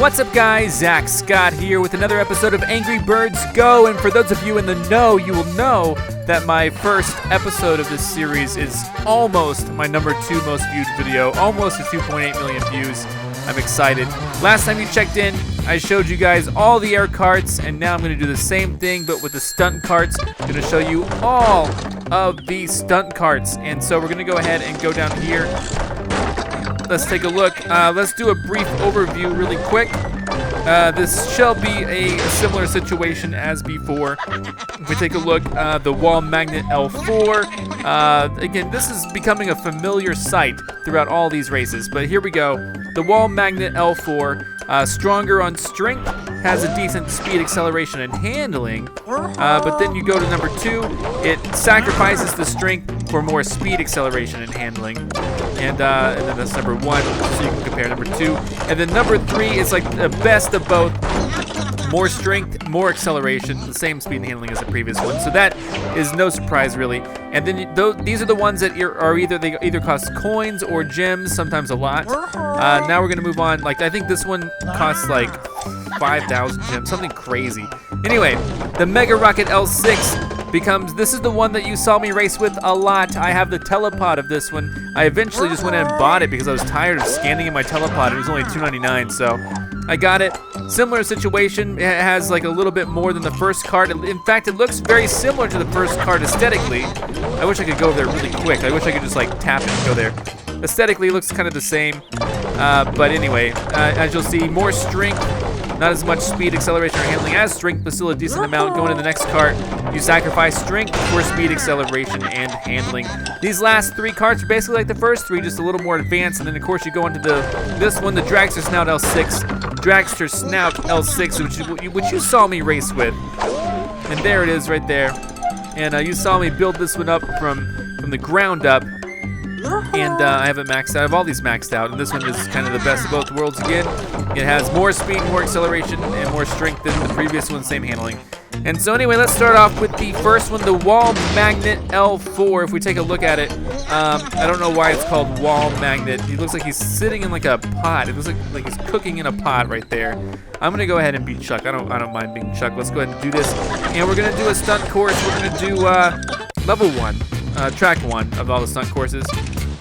What's up, guys? Zach Scott here with another episode of Angry Birds Go. And for those of you in the know, you will know that my first episode of this series is almost my number 2 most viewed video, almost at 2.8 million views. I'm excited. Last time you checked in, I showed you guys all the air carts, and now I'm going to do the same thing, but with the stunt carts. I'm going to show you all of the stunt carts. And so we're going to go ahead and go down here. Let's take a look. Let's do a brief overview really quick. This shall be a similar situation as before. If we take a look, the wall magnet L4. Again, this is becoming a familiar sight throughout all these races, but here we go. The wall magnet L4, stronger on strength, has a decent speed, acceleration, and handling. But then you go to number 2, it sacrifices the strength for more speed, acceleration, and handling. And then that's number 1, so you can compare number 2. And then number 3 is like the best of both. More strength, more acceleration, the same speed and handling as the previous one. So that is no surprise, really. And then these are the ones that are either cost coins or gems, sometimes a lot. Now we're gonna move on. Like, I think this one costs like 5,000 gems, something crazy. Anyway, the Mega Rocket L6 becomes, this is the one that you saw me race with a lot. I have the telepod of this one. I eventually just went and bought it because I was tired of scanning in my telepod. It was only $2.99, so I got it. Similar situation. It has like a little bit more than the first cart. In fact, it looks very similar to the first cart aesthetically. I wish I could go there really quick. I wish I could just like tap it and go there. Aesthetically, it looks kind of the same. But anyway, as you'll see, more strength. Not as much speed, acceleration, or handling as strength, but still a decent amount. Going to the next cart, you sacrifice strength for speed, acceleration, and handling. These last 3 carts are basically like the first 3, just a little more advanced. And then, of course, you go into this one, the Dragster Snout L6. Dragster Snout L6, which you saw me race with. And there it is right there. And you saw me build this one up from the ground up. And I have it maxed out. I have all these maxed out, and this one is kind of the best of both worlds again. It has more speed, more acceleration, and more strength than the previous one, same handling. And so anyway, let's start off with the first one, the Wall Magnet L4. If we take a look at it, I don't know why it's called Wall Magnet. He looks like he's sitting in like a pot. It looks like he's cooking in a pot right there. I'm gonna go ahead and be Chuck. I don't mind being Chuck. Let's go ahead and do this. And we're gonna do a stunt course. We're gonna do level 1, track 1 of all the stunt courses.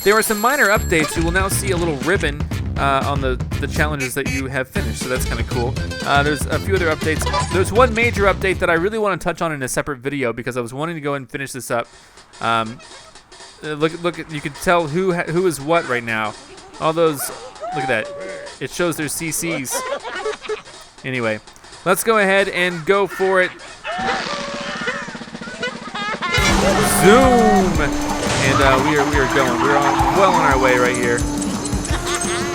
There are some minor updates. You will now see a little ribbon on the challenges that you have finished, so that's kind of cool. There's a few other updates. There's one major update that I really want to touch on in a separate video because I was wanting to go and finish this up. Look, you can tell who is what right now. All those, look at that. It shows their CCs. Anyway, let's go ahead and go for it. Zoom! And we are going. We're well on our way right here.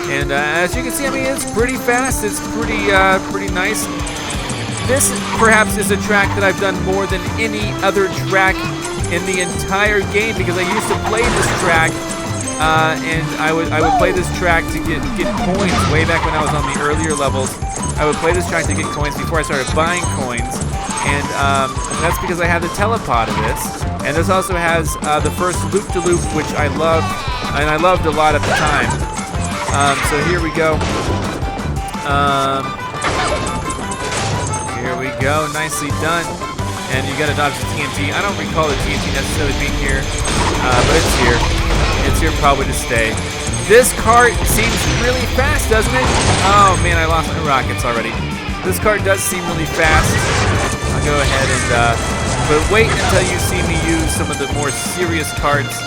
And as you can see, I mean, it's pretty fast. It's pretty nice. This perhaps is a track that I've done more than any other track in the entire game because I used to play this track, and I would play this track to get coins way back when I was on the earlier levels. I would play this track to get coins before I started buying coins. And that's because I have the telepod of this. And this also has the first loop-to-loop, which I loved, and I loved a lot at the time. So here we go. Here we go, nicely done. And you gotta dodge the TNT. I don't recall the TNT necessarily being here, but it's here. It's here probably to stay. This cart seems really fast, doesn't it? Oh man, I lost my rockets already. This cart does seem really fast. I'll go ahead and, but wait until you see me use some of the more serious carts.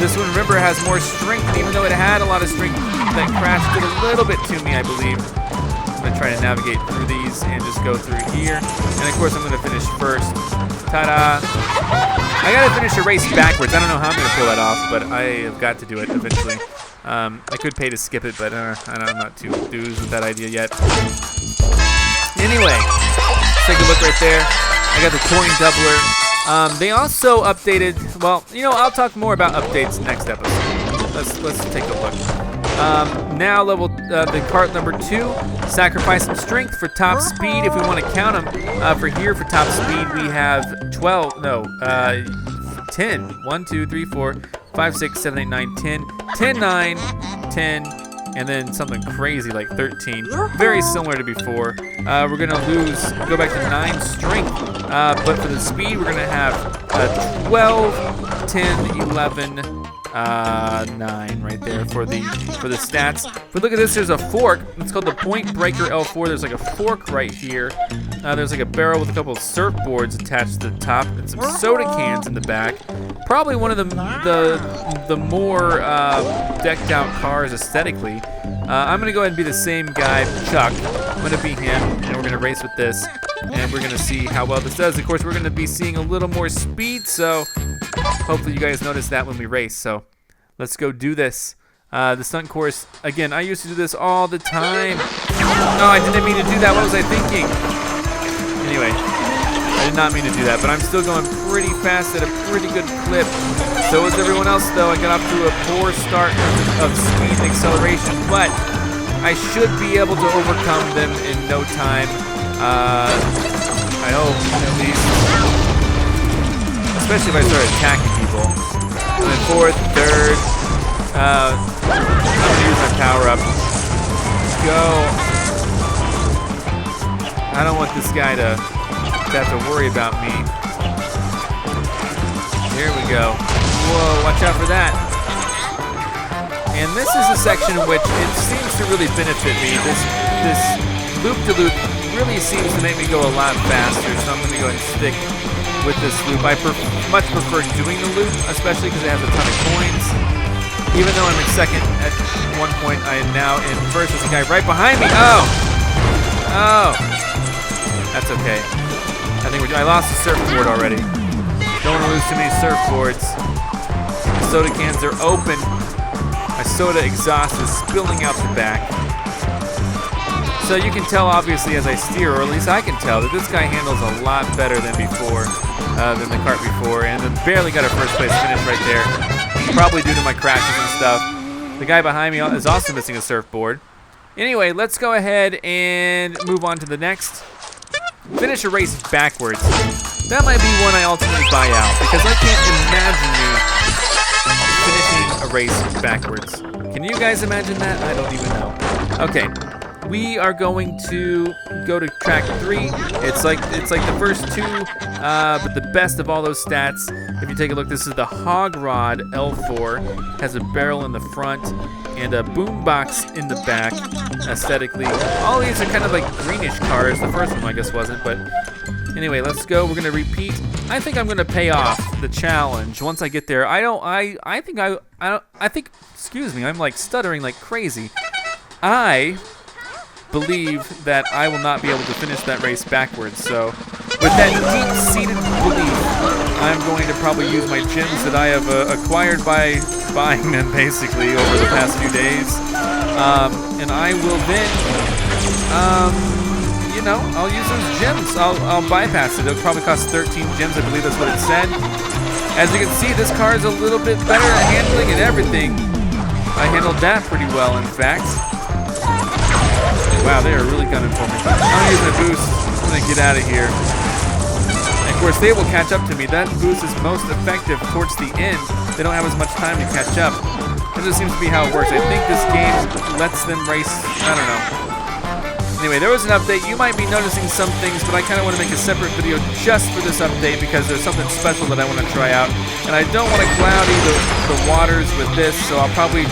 This one, remember, has more strength, even though it had a lot of strength that crashed it a little bit to me, I believe. I'm gonna try to navigate through these and just go through here. And of course, I'm gonna finish first. Ta-da! I gotta finish a race backwards. I don't know how I'm gonna pull that off, but I have got to do it eventually. I could pay to skip it, but I'm not too enthused with that idea yet. Anyway, let's take a look right there. I got the coin doubler. They also updated, well, you know, I'll talk more about updates next episode. Let's take a look. Now the cart number 2, sacrifice some strength for top speed if we want to count them. For here, for top speed, we have 10. 1, 2, 3, 4, 5, 6, 7, 8, 9, 10. 10, 9, 10, and then something crazy like 13. Very similar to before. We're gonna go back to 9 strength, but for the speed, we're gonna have 12, 10, 11, 9 right there for the stats. But look at this, there's a fork. It's called the Point Breaker L4. There's like a fork right here. There's like a barrel with a couple of surfboards attached to the top and some soda cans in the back. Probably one of the more decked out cars aesthetically. I'm gonna go ahead and be the same guy, Chuck. I'm gonna be him, and we're gonna race with this, and we're gonna see how well this does. Of course, we're gonna be seeing a little more speed, so hopefully you guys notice that when we race. So let's go do this. The stunt course, again, I used to do this all the time. Oh, I didn't mean to do that. What was I thinking? Anyway, I did not mean to do that, but I'm still going pretty fast at a pretty good clip. So is everyone else, though. I got off to a poor start of speed and acceleration, but I should be able to overcome them in no time. I hope, at least. Especially if I start attacking people. And then 4th, 3rd. I'm gonna use my power up. Let's go. I don't want this guy to have to worry about me. Here we go. Whoa, watch out for that. And this is a section in which it seems to really benefit me. This loop-de-loop really seems to make me go a lot faster, so I'm gonna go ahead and stick with this loop. I much prefer doing the loop, especially because it has a ton of coins. Even though I'm in second at one point, I am now in first. There's a guy right behind me. Oh! That's okay. I lost the surfboard already. Don't want to lose too many surfboards. The soda cans are open. My soda exhaust is spilling out the back. So you can tell, obviously, as I steer, or at least I can tell, that this guy handles a lot better than before, than the kart before, and then barely got a first place finish right there. Probably due to my crashes and stuff. The guy behind me is also missing a surfboard. Anyway, let's go ahead and move on to the next. Finish a race backwards. That might be one I ultimately buy out, because I can't imagine me finishing a race backwards. Can you guys imagine that? I don't even know. Okay. We are going to go to track 3. It's like the first 2, but the best of all those stats. If you take a look, this is the Hog Rod L4. Has a barrel in the front and a boombox in the back. Aesthetically, all these are kind of like greenish cars. The first one I guess wasn't, but anyway, let's go. We're gonna repeat. I think I'm gonna pay off the challenge once I get there. I think. Excuse me. I'm like stuttering like crazy. I believe that I will not be able to finish that race backwards. So with that deep-seated belief, I'm going to probably use my gems that I have acquired by buying them basically over the past few days. And I will then, I'll use those gems. I'll bypass it. It'll probably cost 13 gems. I believe that's what it said. As you can see, this car is a little bit better at handling and everything. I handled that pretty well, in fact. Wow, they are really gunning for me. I'm using a boost. I'm gonna get out of here. And of course, they will catch up to me. That boost is most effective towards the end. They don't have as much time to catch up. This just seems to be how it works. I think this game lets them race. I don't know. Anyway, there was an update. You might be noticing some things, but I kind of want to make a separate video just for this update because there's something special that I want to try out. And I don't want to cloudy the waters with this, so I'll probably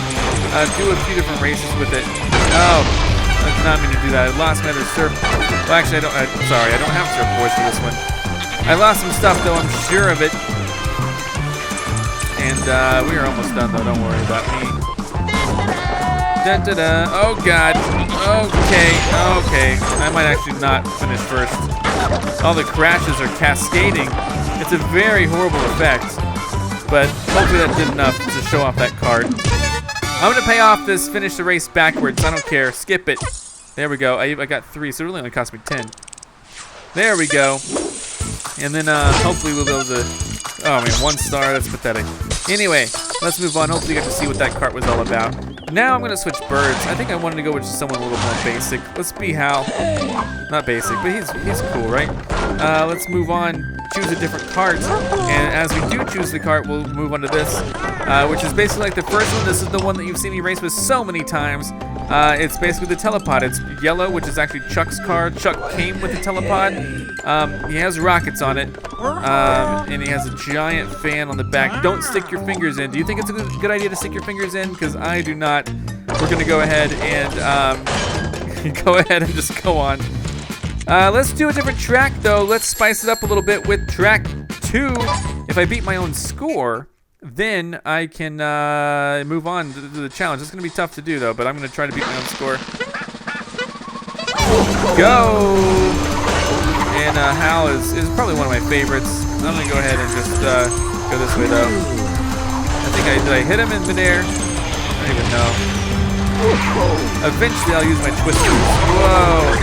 do a few different races with it. Oh. I did not mean to do that. I lost my other surf. Well, actually, sorry, I don't have surfboards for this one. I lost some stuff, though. I'm sure of it. And we are almost done, though. Don't worry about me. Dun, dun, dun. Oh, God. Okay. I might actually not finish first. All the crashes are cascading. It's a very horrible effect. But hopefully that did enough to show off that card. I'm going to pay off this, finish the race backwards. I don't care. Skip it. There we go. I got 3, so it really only cost me 10. There we go. And then hopefully we'll be able to... Oh, man, 1 star. That's pathetic. Anyway, let's move on. Hopefully you get to see what that cart was all about. Now I'm going to switch birds. I think I wanted to go with someone a little more basic. Let's be Hal. Not basic, but he's cool, right? Let's move on. Choose a different cart. And as we do choose the cart, we'll move on to this. which is basically like the first one. This is the one that you've seen me race with so many times. It's basically the telepod. It's yellow, which is actually Chuck's car. Chuck came with the telepod. He has rockets on it, and he has a giant fan on the back. Don't stick your fingers in. Do you think it's a good idea to stick your fingers in? Because I do not. We're gonna go ahead and go ahead and just go on. Let's do a different track though. Let's spice it up a little bit with track 2. If I beat my own score, then I can move on to the challenge. It's gonna be tough to do though, but I'm gonna try to beat my own score. Go! And Hal is probably one of my favorites. I'm gonna go ahead and just go this way though. I think did I hit him in midair? I don't even know. Eventually I'll use my twisters. Whoa!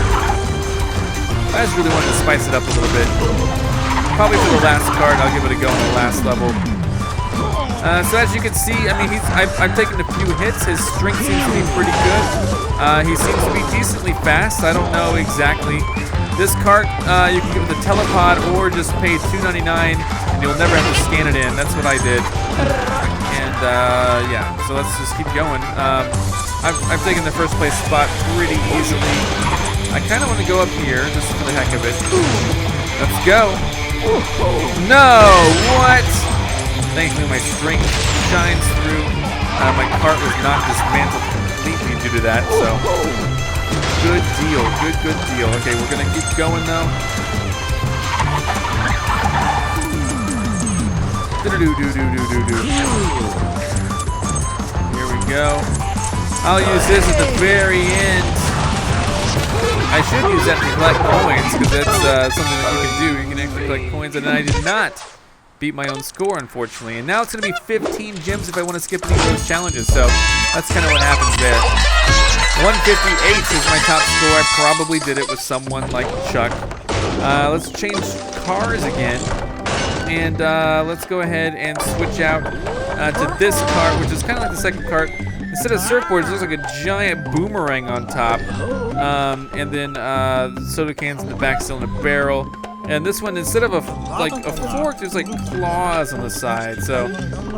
I just really wanted to spice it up a little bit. Probably for the last card, I'll give it a go on the last level. So as you can see, I mean, I've taken a few hits. His strength seems to be pretty good. He seems to be decently fast. I don't know exactly. This cart, you can give it the telepod or just pay $2.99 and you'll never have to scan it in. That's what I did. And yeah, so let's just keep going. I've taken the first place spot pretty easily. I kind of want to go up here just for the heck of it. Let's go. No, what? Thankfully my strength shines through. My cart was not dismantled completely due to that, so good deal, good deal. Okay, we're gonna keep going though. Here we go. I'll use this at the very end. I should use that to collect coins, because that's something that you can do. You can actually collect coins, and I did not beat my own score, unfortunately. And now it's going to be 15 gems if I want to skip any of those challenges, so that's kind of what happens there. 158 is my top score. I probably did it with someone like Chuck. Let's change cars again, and let's go ahead and switch out to this cart, which is kind of like the second cart. Instead of surfboards, there's like a giant boomerang on top, and then soda cans in the back, still in a barrel. And this one, instead of a fork, there's like claws on the side. So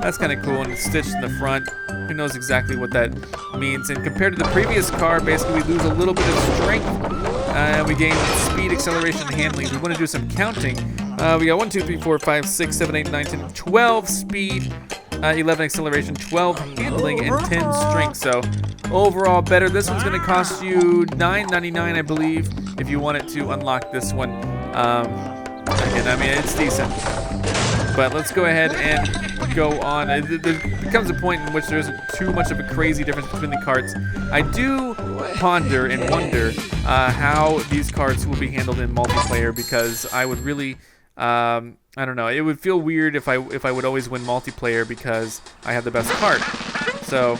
that's kind of cool, and it's stitched in the front. Who knows exactly what that means? And compared to the previous car, basically we lose a little bit of strength. We gain speed, acceleration, and handling. We want to do some counting. We got 1, 2, 3, 4, 5, 6, 7, 8, 9, 10, 12 speed. 11 acceleration, 12 handling, and 10 strength. So overall better. This one's going to cost you $9.99, I believe, if you wanted to unlock this one. And I mean, it's decent. But let's go ahead and go on. There becomes a point in which there isn't too much of a crazy difference between the carts. I do ponder and wonder how these carts will be handled in multiplayer, because I would really... I don't know. It would feel weird if I would always win multiplayer because I have the best cart. So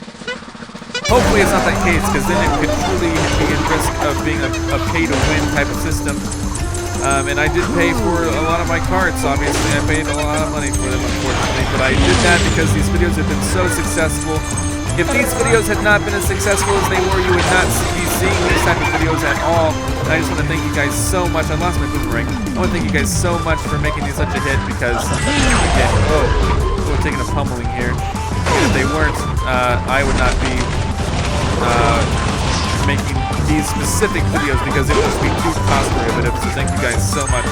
hopefully it's not that case, because then it could truly be at risk of being a pay-to-win type of system. And I did pay for a lot of my carts. Obviously, I paid a lot of money for them, unfortunately. But I did that because these videos have been so successful. If these videos had not been as successful as they were, you would not be seeing these type of videos at all. And I just want to thank you guys so much. I lost my boomerang. I want to thank you guys so much for making these such a hit, because, again, we're taking a pummeling here. And if they weren't, I would not be making these specific videos, because it would just be too cost prohibitive. So thank you guys so much.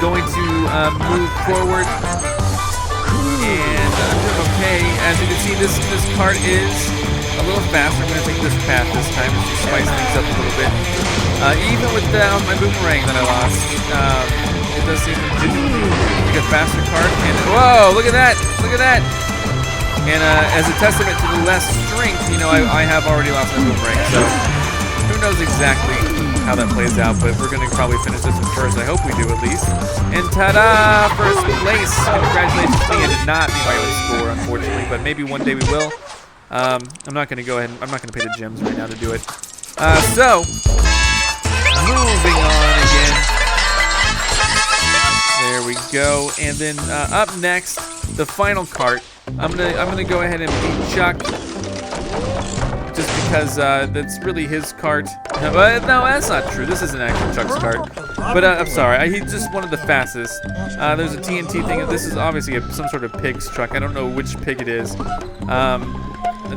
Going to move forward. And I'm doing okay. As you can see, this cart is a little faster. I'm going to take this path this time just to spice things up a little bit. Even without my boomerang that I lost, it does seem to be a faster cart. And whoa, look at that! Look at that! And as a testament to the less strength, you know, I have already lost my boomerang. So who knows exactly how that plays out, but we're going to probably finish this one first. I hope we do, at least. And ta-da! First place! Congratulations to me. I did not beat my own score, unfortunately, but maybe one day we will. I'm not going to go ahead and I'm not going to pay the gems right now to do it. So, moving on again. There we go. And then up next, the final cart. I'm gonna go ahead and beat Chuck, just because that's really his cart. No, that's not true. This isn't actually Chuck's cart. But I'm sorry, he's just one of the fastest. There's a TNT thing. This is obviously some sort of pig's truck. I don't know which pig it is.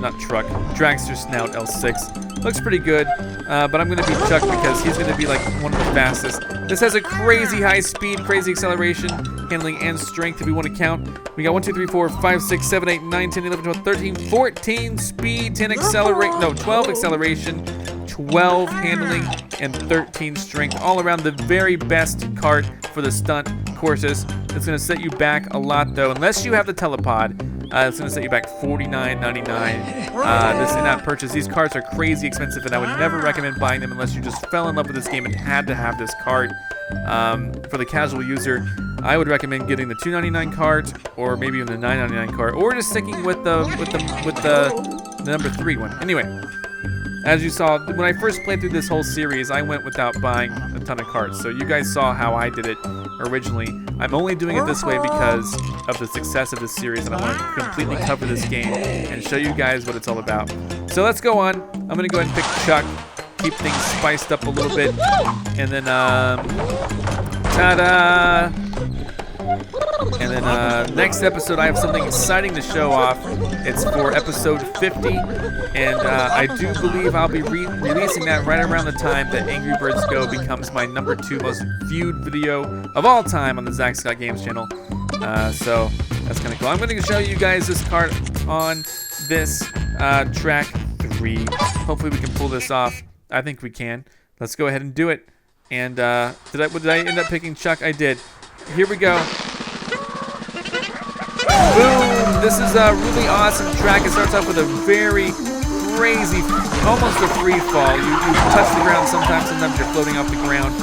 Not truck. Dragster Snout L6. Looks pretty good, but I'm going to beat Chuck because he's going to be like one of the fastest. This has a crazy high speed, crazy acceleration, handling, and strength if we want to count. We got 1, 2, 3, 4, 5, 6, 7, 8, 9, 10, 11, 12, 13, 14 speed, 10 accelerate, no, 12 acceleration, 12 handling, and 13 strength. All around the very best cart for the stunt courses. It's going to set you back a lot though, unless you have the telepod. It's going to set you back $49.99. This in-app purchase. These carts are crazy expensive, and I would never recommend buying them unless you just fell in love with this game and had to have this cart. For the casual user, I would recommend getting the $2.99 cart, or maybe even the $9.99 cart, or just sticking with the number 3 one. Anyway, as you saw, when I first played through this whole series, I went without buying a ton of carts. So you guys saw how I did it originally. I'm only doing it this way because of the success of this series, and I want to completely cover this game and show you guys what it's all about. So let's go on. I'm going to go ahead and pick Chuck, keep things spiced up a little bit, and then, ta-da! And then next episode, I have something exciting to show off. It's for episode 50, and I do believe I'll be releasing that right around the time that Angry Birds Go becomes my number 2 most viewed video of all time on the ZackScottGames channel. So that's kind of cool. I'm going to show you guys this cart on this track 3. Hopefully we can pull this off. I think we can. Let's go ahead and do it. And did I end up picking Chuck? I did. Here we go. Boom! This is a really awesome track. It starts off with a very crazy, almost a free fall. You touch the ground sometimes you're floating off the ground.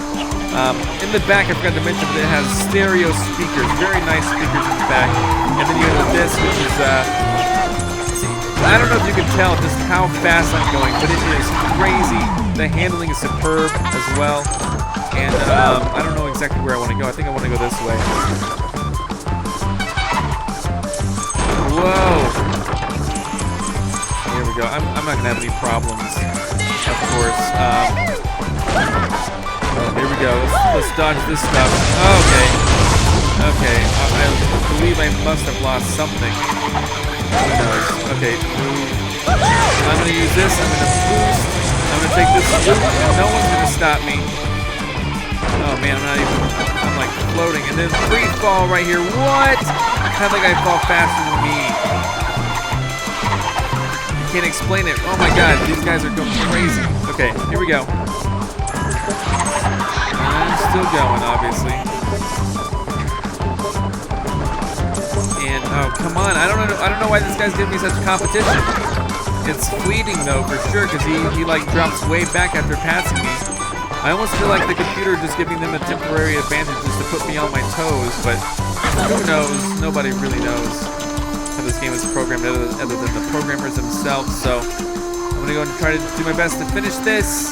In the back, I forgot to mention, but it has stereo speakers, very nice speakers in the back. And then you have this, which is, I don't know if you can tell just how fast I'm going, but it is crazy. The handling is superb as well. And I don't know exactly where I want to go. I think I want to go this way. Whoa! Here we go. I'm not gonna have any problems, of course. Here we go. Let's dodge this stuff. Okay. I believe I must have lost something. Who knows? Okay, move. I'm gonna use this. I'm gonna boost. I'm gonna take this loop, and no one's gonna stop me. Oh man, I'm like floating, and then free fall right here. What? I think I fall faster than me. I can't explain it. Oh my god, these guys are going crazy. Okay, here we go. I'm still going, obviously. And oh come on, I don't know why this guy's giving me such competition. It's fleeting though for sure, because he like drops way back after passing me. I almost feel like the computer just giving them a temporary advantage just to put me on my toes, but who knows? Nobody really knows how this game is programmed other than the programmers themselves. So I'm gonna go and try to do my best to finish this.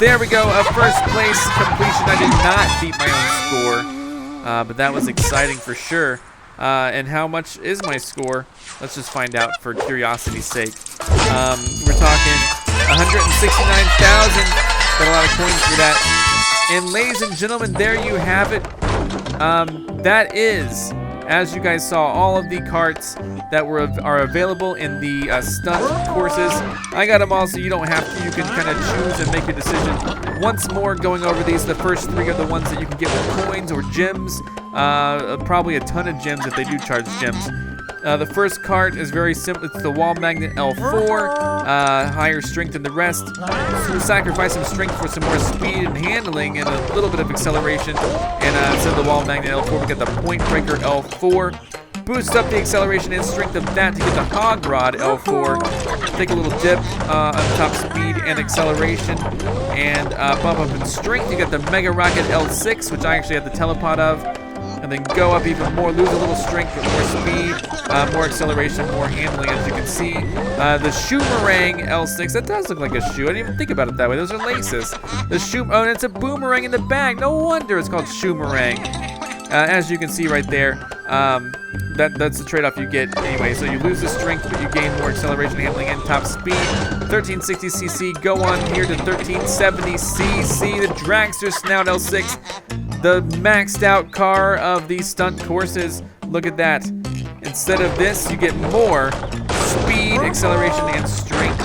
There we go, a first place completion. I did not beat my own score, but that was exciting for sure. And how much is my score? Let's just find out for curiosity's sake. We're talking 169,000. Got a lot of coins for that. And ladies and gentlemen, there you have it. That is, as you guys saw, all of the carts that are available in the stunt courses. I got them all, so you don't have to. You can kind of choose and make your decision. Once more, going over these, the first 3 are the ones that you can get with coins or gems. Probably a ton of gems if they do charge gems. The first cart is very simple. It's the wall magnet L4, higher strength than the rest. So we'll sacrifice some strength for some more speed and handling and a little bit of acceleration. And instead of the wall magnet L4, we get the point breaker L4. Boost up the acceleration and strength of that to get the hog rod L4. Take a little dip on top speed and acceleration, and bump up in strength. You get the mega rocket L6, which I actually have the telepod of. And then go up even more, lose a little strength, but more speed, more acceleration, more handling, as you can see. The shumang L6, that does look like a shoe. I didn't even think about it that way. Those are laces. Oh, and it's a boomerang in the back. No wonder it's called shumang. As you can see right there, That's the trade-off you get anyway. So you lose the strength, but you gain more acceleration, handling, and top speed. 1360cc, go on here to 1370cc, the dragster snout L6, the maxed out car of these stunt courses. Look at that. Instead of this, you get more speed, acceleration, and strength.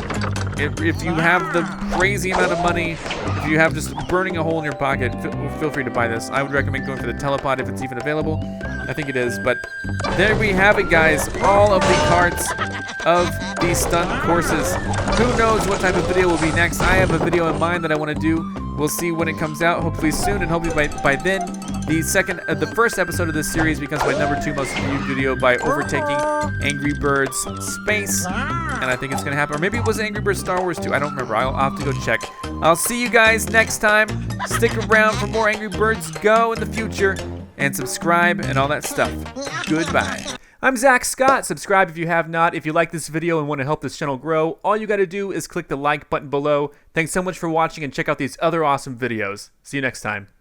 If you have the crazy amount of money, if you have just burning a hole in your pocket, feel free to buy this. I would recommend going for the telepod if it's even available. I think it is, but there we have it, guys. All of the carts of these stunt courses. Who knows what type of video will be next? I have a video in mind that I want to do. We'll see when it comes out, hopefully soon, and hopefully by then, the first episode of this series becomes my #2 most viewed video by overtaking Angry Birds Space, and I think it's gonna happen. Or maybe it was Angry Birds Star Wars 2. I don't remember. I'll have to go check. I'll see you guys next time. Stick around for more Angry Birds Go in the future, and subscribe and all that stuff. Goodbye. I'm Zach Scott. Subscribe if you have not. If you like this video and want to help this channel grow, all you got to do is click the like button below. Thanks so much for watching, and check out these other awesome videos. See you next time.